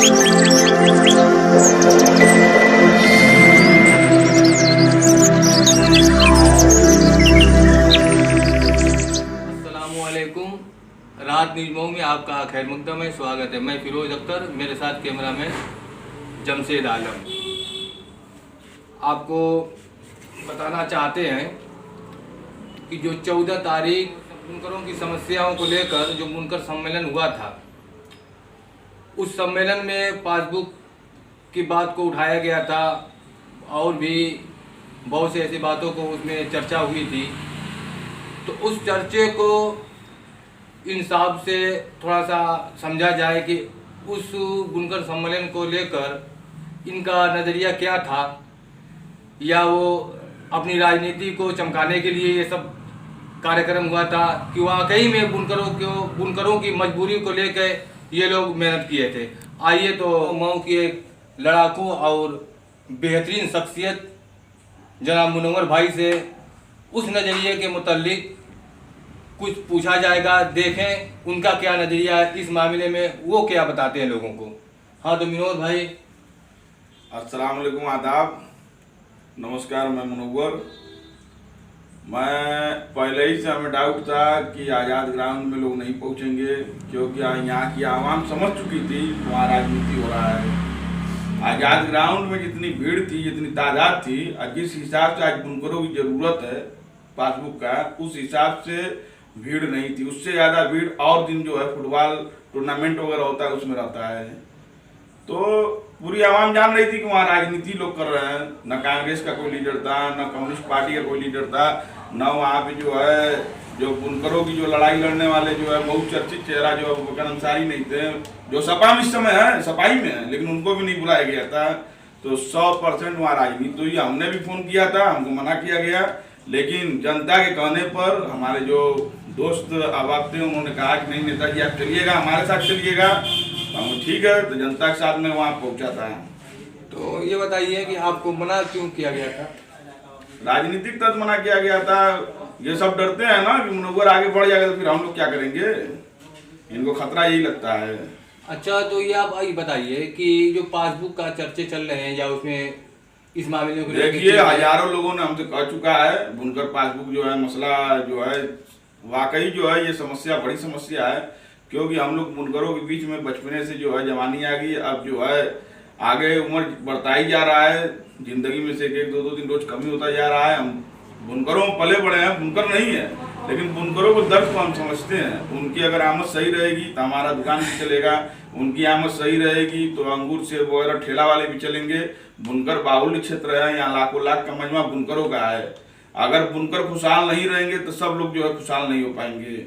अस्सलामुअलैकुम। रात न्यूज़ मऊ में आपका खैर मकदम है, स्वागत है। मैं फिरोज अख्तर, मेरे साथ कैमरामैन जमशेद आलम। आपको बताना चाहते हैं कि जो 14 तारीख बुनकरों की समस्याओं को लेकर जो बुनकर सम्मेलन हुआ था, उस सम्मेलन में पासबुक की बात को उठाया गया था और भी बहुत से ऐसी बातों को उसमें चर्चा हुई थी। तो उस चर्चे को इंसाफ से थोड़ा सा समझा जाए कि उस बुनकर सम्मेलन को लेकर इनका नज़रिया क्या था, या वो अपनी राजनीति को चमकाने के लिए ये सब कार्यक्रम हुआ था कि वाकई में बुनकरों की मजबूरी को लेकर ये लोग मेहनत किए थे। आइए तो मऊ की एक लड़ाकू और बेहतरीन शख्सियत जनाब मुनव्वर भाई से उस नज़रिए के मुताल्लिक कुछ पूछा जाएगा। देखें उनका क्या नज़रिया है इस मामले में, वो क्या बताते हैं लोगों को। हाँ तो विनोद भाई। अस्सलाम वालेकुम, आदाब, नमस्कार। मैं मुनव्वर। मैं पहले ही से हमें डाउट था कि आज़ाद ग्राउंड में लोग नहीं पहुंचेंगे, क्योंकि यहाँ की आवाम समझ चुकी थी वहाँ राजनीति हो रहा है। आज़ाद ग्राउंड में जितनी भीड़ थी, जितनी तादाद थी, जिस हिसाब से आज बुनकरों की ज़रूरत है पासबुक का, उस हिसाब से भीड़ नहीं थी। उससे ज़्यादा भीड़ और दिन जो है फुटबॉल टूर्नामेंट वगैरह होता है उसमें रहता है। तो पूरी आवाम जान रही थी कि वहाँ राजनीति लोग कर रहे हैं। न कांग्रेस का कोई लीडर था, न कम्युनिस्ट पार्टी का कोई लीडर था, न वहाँ पे जो है जो बुनकरों की जो लड़ाई लड़ने वाले जो है बहुत चर्चित चेहरा जो है वकील अंसारी नहीं थे, जो सपा में इस समय है, सपाई में है, लेकिन उनको भी नहीं बुलाया गया था। तो 100% वहाँ राजनीति हुई। हमने भी फ़ोन किया था, हमको मना किया गया, लेकिन जनता के कहने पर हमारे जो दोस्त अहबाब थे उन्होंने कहा कि नहीं नेताजी आप चलिएगा, हमारे साथ चलिएगा। हम ठीक है, तो जनता के साथ में वहाँ पहुँचा था। तो ये बताइए कि आपको मना क्यों किया गया था? राजनीतिक तहत मना किया गया था। ये सब डरते हैं ना कि मुनव्वर आगे बढ़ जाएगा तो फिर हम लोग क्या करेंगे, इनको खतरा यही लगता है। अच्छा, तो ये आप ये बताइए कि जो पासबुक का चर्चे चल रहे हैं या उसमें इस मामले को देखिए, हजारों लोगों ने हमसे कह चुका है बुनकर पासबुक जो है मसला जो है वाकई जो है ये समस्या बड़ी समस्या है, क्योंकि हम लोग बुनकरों के बीच में बचपने से जो है जवानी आ गई। अब जो है आगे उम्र बढ़ता ही जा रहा है, जिंदगी में से एक दो दिन रोज कमी होता जा रहा है। हम बुनकरों में पले बड़े हैं, बुनकर नहीं है, लेकिन बुनकरों को दर्द को हम समझते हैं। उनकी अगर आमद सही रहेगी तो हमारा दुकान भी चलेगा, उनकी आमद सही रहेगी तो अंगूर सेब वगैरह ठेला वाले भी चलेंगे। बुनकर बाहुल्य क्षेत्र है, यहाँ लाखों लाख का मजमा बुनकरों का है। अगर बुनकर खुशहाल नहीं रहेंगे तो सब लोग जो है खुशहाल नहीं हो पाएंगे।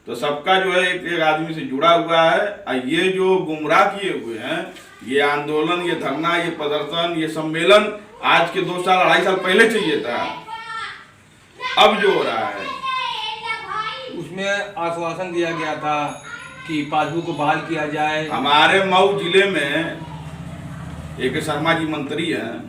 तो सबका जो है एक आदमी से जुड़ा हुआ है। और ये जो गुमराह किए हुए हैं, ये आंदोलन, ये धरना, ये प्रदर्शन, ये सम्मेलन आज के 2 साल 2.5 साल पहले चाहिए था। अब जो हो रहा है उसमें आश्वासन दिया गया था कि पासबुक को बहाल किया जाए। हमारे मऊ जिले में एक शर्मा जी मंत्री हैं,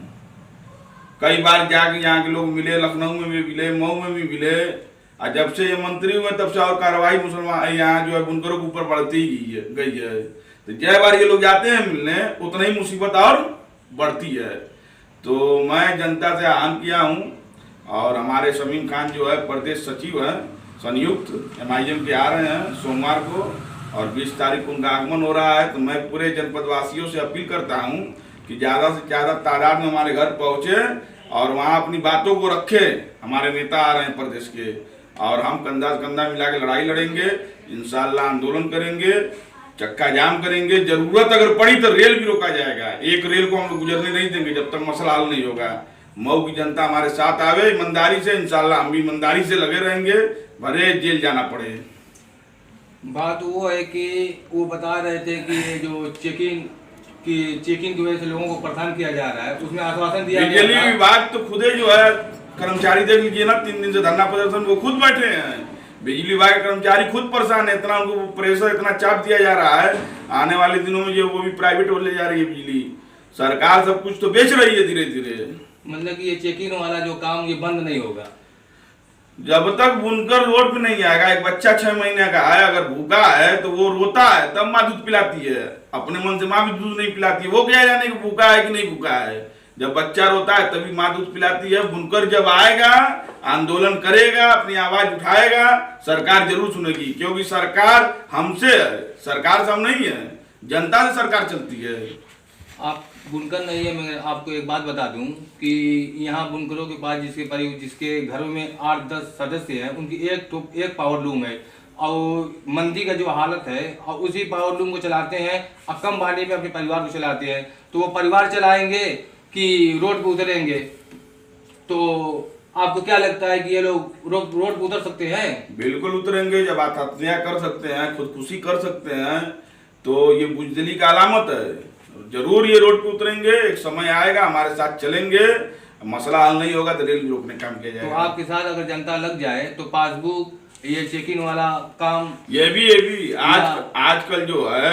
कई बार जाके यहाँ के लोग मिले, लखनऊ में भी मिले, मऊ में भी मिले। और जब से ये मंत्री हुए तब से और कार्रवाई मुसलमान यहाँ जो है बुनकरों के ऊपर बढ़ती ही गई है। तो जय बार ये लोग जाते हैं मिलने, उतना ही मुसीबत और बढ़ती है। तो मैं जनता से आह्वान किया हूँ, और हमारे शमीम खान जो है प्रदेश सचिव हैं संयुक्त MIM के आ रहे हैं सोमवार को, और 20 तारीख को उनका आगमन हो रहा है। तो मैं पूरे जनपद वासियों से अपील करता हूँ कि ज़्यादा से ज़्यादा तादाद में हमारे घर पहुँचे और वहाँ अपनी बातों को रखे। हमारे नेता आ रहे हैं प्रदेश के, और हम कंधा से कंधा मिला के लड़ाई लड़ेंगे, इंशाल्लाह आंदोलन करेंगे, चक्का जाम करेंगे। जरूरत अगर पड़ी तो रेल भी रोका जाएगा। एक रेल को हम लोग गुजरने नहीं देंगे जब तक मसला हल नहीं होगा। मऊ की जनता हमारे साथ आवे ईमानदारी से, इंशाल्लाह हम भी ईमानदारी से लगे रहेंगे, भले जेल जाना पड़े। बात वो है कि वो बता रहे थे कि ये जो चेकिंग की वजह से लोगों को परेशान किया जा रहा है, उसमें आश्वासन दिया गया था। बिजली विभाग तो खुदे जो है कर्मचारी देख लीजिए ना, 3 दिन से धरना प्रदर्शन वो खुद बैठे हैं। बिजली विभाग के कर्मचारी खुद परेशान है, इतना उनको प्रेशर, इतना चाप दिया जा रहा है। आने वाले दिनों में जो वो भी प्राइवेट हो ले जा रही है बिजली। सरकार सब कुछ तो बेच रही है धीरे धीरे। मतलब कि ये चेकिंग वाला जो काम ये बंद नहीं होगा। जब तक बुनकर रोड पे नहीं आएगा, एक बच्चा 6 महीने का है अगर भूखा है तो वो रोता है, तब माँ दूध पिलाती है। अपने मन से माँ भी दूध नहीं पिलाती है, वो क्या जाने कि भूखा है कि नहीं भूखा है। जब बच्चा रोता है तभी माँ दूध पिलाती है। बुनकर जब आएगा, आंदोलन करेगा, अपनी आवाज उठाएगा, सरकार जरूर सुनेगी, क्योंकि सरकार हमसे है, सरकार से हम नहीं है, जनता से सरकार चलती है। आप बुनकर नहीं है, मैं आपको एक बात बता दूं कि यहाँ बुनकरों के पास जिसके घरों में 8-10 सदस्य हैं, उनकी एक पावर लूम है, और मंदी का जो हालत है, और उसी पावर लूम को चलाते हैं, और कम पानी में अपने परिवार को चलाते हैं। तो वो परिवार चलाएंगे कि रोड पे उतरेंगे? तो आपको क्या लगता है कि ये लोग रोड पे उतर सकते हैं? बिल्कुल उतरेंगे। जब आत्महत्या कर सकते हैं, खुदकुशी कर सकते हैं, तो ये बुजदिली का अलामत है। जरूर ये रोड पे उतरेंगे, एक समय आएगा, हमारे साथ चलेंगे, मसला हल नहीं होगा तो रेल रोकने का काम किया जाएगा। तो आपके साथ अगर जनता लग जाए तो पासबुक, ये चेकिंग वाला काम, ये भी आजकल जो है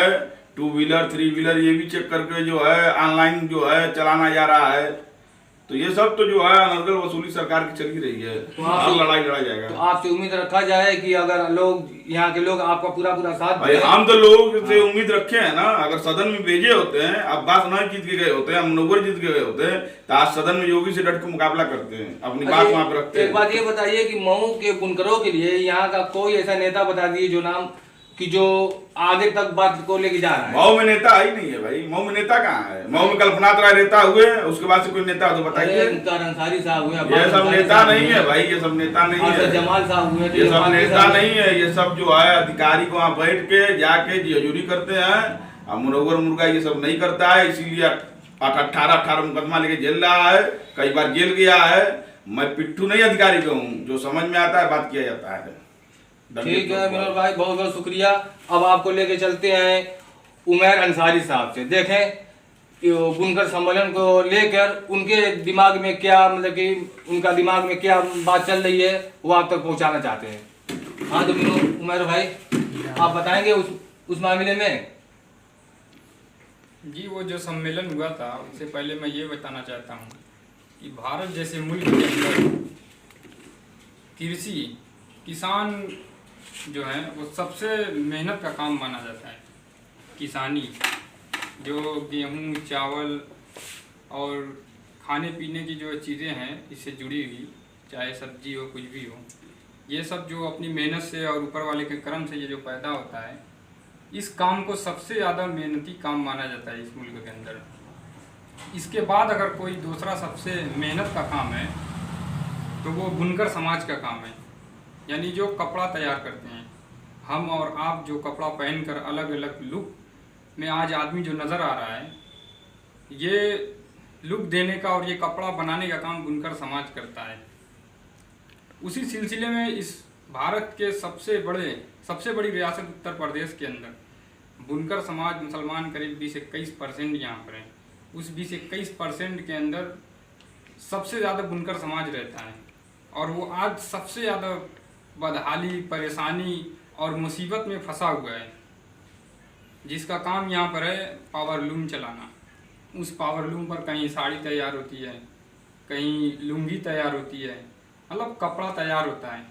2 व्हीलर 3 व्हीलर ये भी चेक करके जो है ऑनलाइन जो है चलाना जा रहा है। तो ये सब तो जो है अनर्गल वसूली सरकार की चली रही है, तो हर लड़ाई लड़ा जाएगा। तो आपसे उम्मीद रखा जाए कि अगर लोग, यहाँ के लोग आपका पूरा साथ भाई हम तो लोग से उम्मीद रखे हैं ना, अगर सदन में भेजे होते हैं, अब्बास नहीं जीत के गए होते हैं, मनोवर जीत के गए होते हैं, तो आज सदन में योगी से डट के मुकाबला करते हैं, अपनी बात वहां पे रखते हैं। एक बात ये बताइए कि मऊ के बुनकरों के लिए यहाँ का कोई ऐसा नेता बता दिए जो नाम कि जो आगे तक बात को लेके जा रहा है। मऊ में नेता ही नहीं है भाई, मऊ में नेता कहाँ है? मऊ में कल्पनाथ राय नेता हुए, उसके बाद से कोई नेता हो तो बताइए। अंसारी साहब हुए, ये सब नेता नहीं है भाई, ये सब नेता नहीं है। जमाल साहब हुए, ये सब नेता नहीं है। ये सब जो है अधिकारी को वहाँ बैठ के जाके हजूरी करते हैं, और मुनव्वर मुर्गा ये सब नहीं करता है, इसीलिए 18 मुकदमा लेके जेल रहा है, कई बार जेल गया है। मैं पिट्ठू नहीं अधिकारी को हूँ, जो समझ में आता है बात किया जाता है। ठीक है मिनोर भाई, बहुत बहुत शुक्रिया। अब आपको लेके चलते हैं उमैर अंसारी साहब से, देखें बुनकर सम्मेलन को लेकर उनके दिमाग में क्या, मतलब कि उनका दिमाग में क्या बात चल रही है, वो आप तक पहुंचाना चाहते हैं। हाँ तो उमैर भाई, आप बताएंगे उस मामले में। जी, वो जो सम्मेलन हुआ था, उससे पहले मैं ये बताना चाहता हूँ कि भारत जैसे मुल्क के अंदर कृषि, किसान जो है वो सबसे मेहनत का काम माना जाता है। किसानी जो गेहूँ, चावल और खाने पीने की जो चीज़ें हैं इससे जुड़ी हुई, चाहे सब्जी हो कुछ भी हो, ये सब जो अपनी मेहनत से और ऊपर वाले के कर्म से ये जो पैदा होता है, इस काम को सबसे ज़्यादा मेहनती काम माना जाता है इस मुल्क के अंदर। इसके बाद अगर कोई दूसरा सबसे मेहनत का काम है तो वो बुनकर समाज का काम है, यानी जो कपड़ा तैयार करते हैं। हम और आप जो कपड़ा पहनकर अलग अलग लुक में आज आदमी जो नज़र आ रहा है, ये लुक देने का और ये कपड़ा बनाने का काम बुनकर समाज करता है। उसी सिलसिले में इस भारत के सबसे बड़ी रियासत उत्तर प्रदेश के अंदर बुनकर समाज मुसलमान करीब 20-21% यहाँ पर है। उस 20-21% के अंदर सबसे ज़्यादा बुनकर समाज रहता है, और वो आज सबसे ज़्यादा बदहाली, परेशानी और मुसीबत में फंसा हुआ है, जिसका काम यहाँ पर है पावर लूम चलाना। उस पावर लूम पर कहीं साड़ी तैयार होती है, कहीं लुंगी तैयार होती है, मतलब कपड़ा तैयार होता है।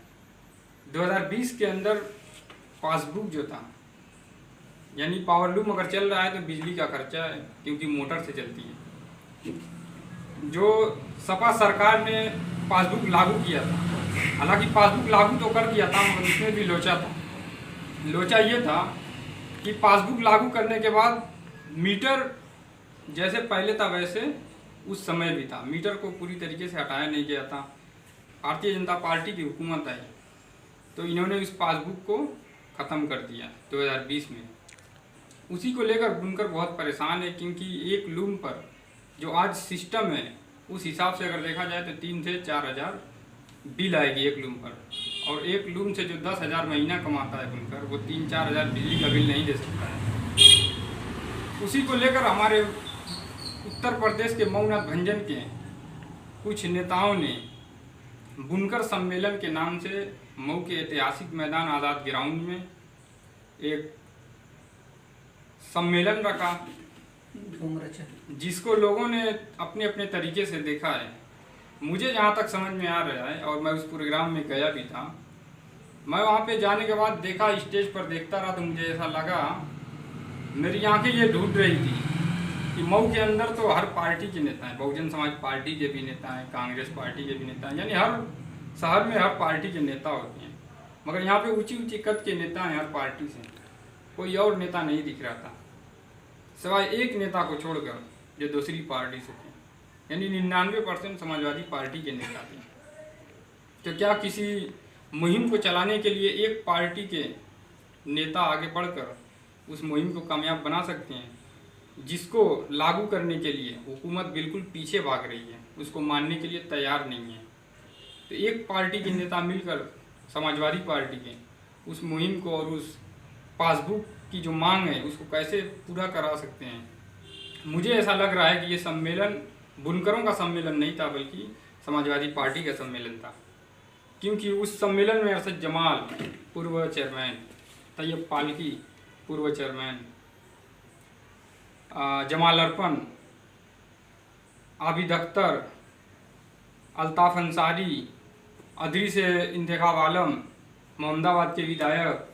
2020 के अंदर पासबुक जो था, यानी पावर लूम अगर चल रहा है तो बिजली का खर्चा है, क्योंकि मोटर से चलती है। जो सपा सरकार ने पासबुक लागू किया था, हालांकि पासबुक लागू तो कर दिया था, मगर उसमें भी लोचा था। लोचा ये था कि पासबुक लागू करने के बाद मीटर जैसे पहले था वैसे उस समय भी था, मीटर को पूरी तरीके से हटाया नहीं गया था। भारतीय जनता पार्टी की हुकूमत आई तो इन्होंने इस पासबुक को ख़त्म कर दिया 2020 में। उसी को लेकर बुनकर बहुत परेशान है, क्योंकि एक लूम पर जो आज सिस्टम है उस हिसाब से अगर देखा जाए तो 3 से 4 हज़ार बिल आएगी एक लूम पर, और एक लूम से जो 10,000 महीना कमाता है बुनकर, वो 3-4 हज़ार बिजली का बिल नहीं दे सकता है। उसी को लेकर हमारे उत्तर प्रदेश के मऊनाथ भंजन के कुछ नेताओं ने बुनकर सम्मेलन के नाम से मऊ के ऐतिहासिक मैदान आज़ाद ग्राउंड में एक सम्मेलन रखा, जिसको लोगों ने अपने अपने तरीके से देखा है। मुझे जहाँ तक समझ में आ रहा है, और मैं उस प्रोग्राम में गया भी था, मैं वहाँ पे जाने के बाद देखा, स्टेज पर देखता रहा, तो मुझे ऐसा लगा, मेरी आंखें ये ढूंढ रही थी कि मऊ के अंदर तो हर पार्टी के नेता हैं, बहुजन समाज पार्टी के भी नेता हैं, कांग्रेस पार्टी के भी नेता हैं, यानी हर शहर में हर पार्टी के नेता होते हैं, मगर यहाँ पे ऊंची ऊंची कद के नेता हैं हर पार्टी से। कोई और नेता नहीं दिख रहा था, सिवाय एक नेता को छोड़कर जो दूसरी पार्टी से थे, यानी 99% समाजवादी पार्टी के नेता थे। तो क्या किसी मुहिम को चलाने के लिए एक पार्टी के नेता आगे बढ़कर उस मुहिम को कामयाब बना सकते हैं, जिसको लागू करने के लिए हुकूमत बिल्कुल पीछे भाग रही है, उसको मानने के लिए तैयार नहीं है। तो एक पार्टी के नेता मिलकर समाजवादी पार्टी के उस मुहिम को और उस पासबुक की जो मांग है उसको कैसे पूरा करा सकते हैं। मुझे ऐसा लग रहा है कि ये सम्मेलन बुनकरों का सम्मेलन नहीं था, बल्कि समाजवादी पार्टी का सम्मेलन था, क्योंकि उस सम्मेलन में अरशद जमाल पूर्व चेयरमैन, तैयब पालकी पूर्व चेयरमैन, जमाल अरपन, आबिद अख्तर, अल्ताफ़ अंसारी, अदरी से इंतखाब आलम, मोहम्मदाबाद के विधायक,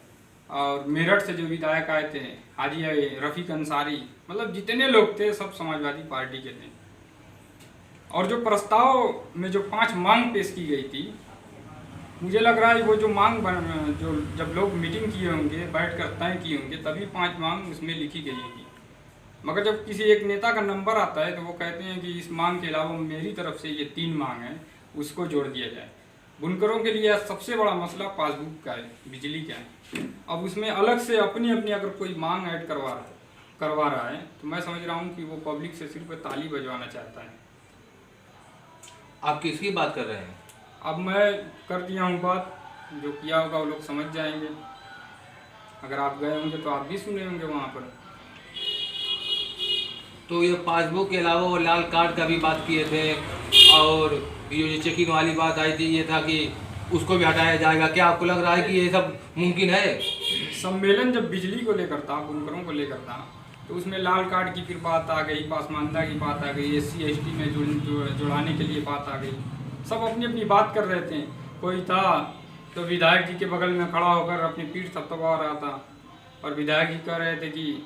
और मेरठ से जो विधायक आए थे हाजी रफ़ीक अंसारी, मतलब जितने लोग थे सब समाजवादी पार्टी के थे। और जो प्रस्ताव में जो 5 मांग पेश की गई थी, मुझे लग रहा है वो जो मांग जो जब लोग मीटिंग किए होंगे, बैठकर तय किए होंगे, तभी 5 मांग उसमें लिखी गई होगी। मगर जब किसी एक नेता का नंबर आता है तो वो कहते हैं कि इस मांग के अलावा मेरी तरफ से ये 3 मांग है, उसको जोड़ दिया जाए। बुनकरों के लिए सबसे बड़ा मसला पासबुक का है, बिजली का है। अब उसमें अलग से अपनी अपनी अगर कोई मांग ऐड करवा रहा है तो मैं समझ रहा हूँ कि वो पब्लिक से सिर्फ ताली बजवाना चाहता है। आप किसकी बात कर रहे हैं? अब मैं कर दिया हूँ बात, जो किया होगा वो लोग समझ जाएंगे। अगर आप गए होंगे तो आप भी सुने होंगे वहाँ पर। तो ये पासबुक के अलावा वो लाल कार्ड का भी बात किए थे, और ये जो चेकिंग वाली बात आई थी ये था कि उसको भी हटाया जाएगा। क्या आपको लग रहा है कि ये सब मुमकिन है? सम्मेलन जब बिजली को लेकर था, बुनकरों को लेकर था, तो उसमें लाल कार्ड की फिर बात आ गई, पासमानदा की बात आ गई, SC ST में जुड़ाने के लिए बात आ गई। सब अपनी अपनी बात कर रहे थे। कोई था तो विधायक जी के बगल में खड़ा होकर अपनी पीठ थपथपा रहा था, और विधायक जी कह रहे थे कि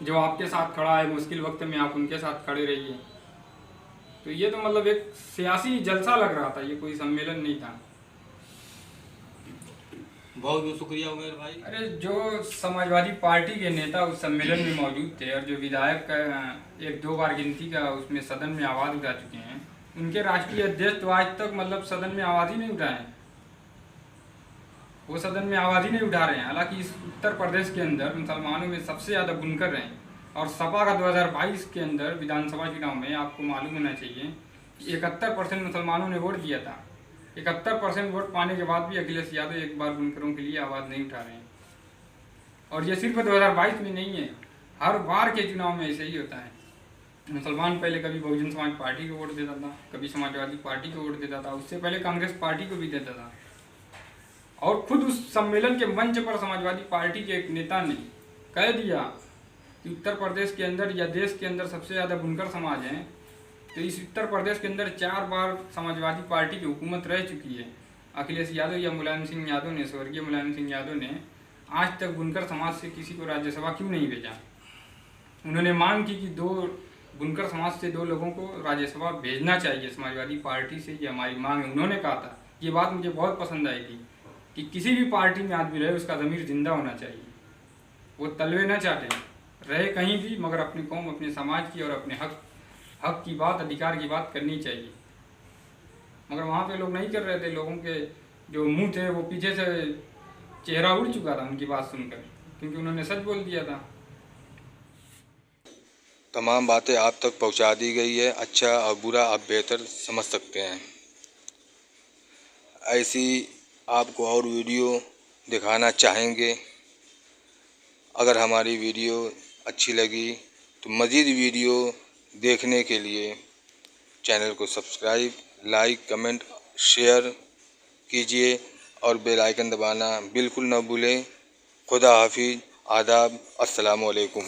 जो आपके साथ खड़ा है मुश्किल वक्त में आप उनके साथ खड़े रहिए। तो ये तो मतलब एक सियासी जलसा लग रहा था, ये कोई सम्मेलन नहीं था। बहुत बहुत शुक्रिया उमेर भाई। अरे जो समाजवादी पार्टी के नेता उस सम्मेलन में मौजूद थे, और जो विधायक का 1-2 बार गिनती का उसमें सदन में आवाज़ उठा चुके हैं, उनके राष्ट्रीय अध्यक्ष तो आज तक मतलब सदन में आवाज़ ही नहीं उठाए, वो सदन में आवाज़ ही नहीं उठा रहे हैं। हालांकि इस उत्तर प्रदेश के अंदर मुसलमानों में सबसे ज़्यादा बुनकर हैं, और सपा का 2022 के अंदर विधानसभा चुनाव में आपको मालूम होना चाहिए कि 71% मुसलमानों ने वोट दिया था। 71% वोट पाने के बाद भी अखिलेश यादव एक बार बुनकरों के लिए आवाज़ नहीं उठा रहे हैं। और ये सिर्फ 2022 में नहीं है, हर बार के चुनाव में ऐसे ही होता है। मुसलमान पहले कभी बहुजन समाज पार्टी को वोट देता था, कभी समाजवादी पार्टी को वोट देता था, उससे पहले कांग्रेस पार्टी को भी देता था। और खुद उस सम्मेलन के मंच पर समाजवादी पार्टी के एक नेता ने कह दिया कि उत्तर प्रदेश के अंदर या देश के अंदर सबसे ज़्यादा बुनकर समाज हैं। तो इस उत्तर प्रदेश के अंदर 4 बार समाजवादी पार्टी की हुकूमत रह चुकी है। अखिलेश यादव या मुलायम सिंह यादव ने, स्वर्गीय मुलायम सिंह यादव ने आज तक बुनकर समाज से किसी को राज्यसभा क्यों नहीं भेजा? उन्होंने मांग की कि 2 बुनकर समाज से 2 लोगों को राज्यसभा भेजना चाहिए समाजवादी पार्टी से, ये हमारी मांग है। उन्होंने कहा था, ये बात मुझे बहुत पसंद आई थी कि किसी भी पार्टी में आदमी रहे उसका ज़मीर जिंदा होना चाहिए, वो तलवे न चाटे, रहे कहीं भी, मगर अपनी कौम, अपने समाज की और अपने हक की बात, अधिकार की बात करनी चाहिए। मगर वहाँ पे लोग नहीं कर रहे थे। लोगों के जो मुंह थे वो पीछे से चेहरा उड़ चुका था उनकी बात सुनकर, क्योंकि उन्होंने सच बोल दिया था। तमाम बातें आप तक पहुंचा दी गई है, अच्छा और बुरा आप बेहतर समझ सकते हैं। ऐसी आपको और वीडियो दिखाना चाहेंगे। अगर हमारी वीडियो अच्छी लगी तो मज़ीद वीडियो देखने के लिए चैनल को सब्सक्राइब, लाइक, कमेंट, शेयर कीजिए और बेल आइकन दबाना बिल्कुल न भूलें। खुदा हाफिज़, आदाब, अस्सलामु अलैकुम।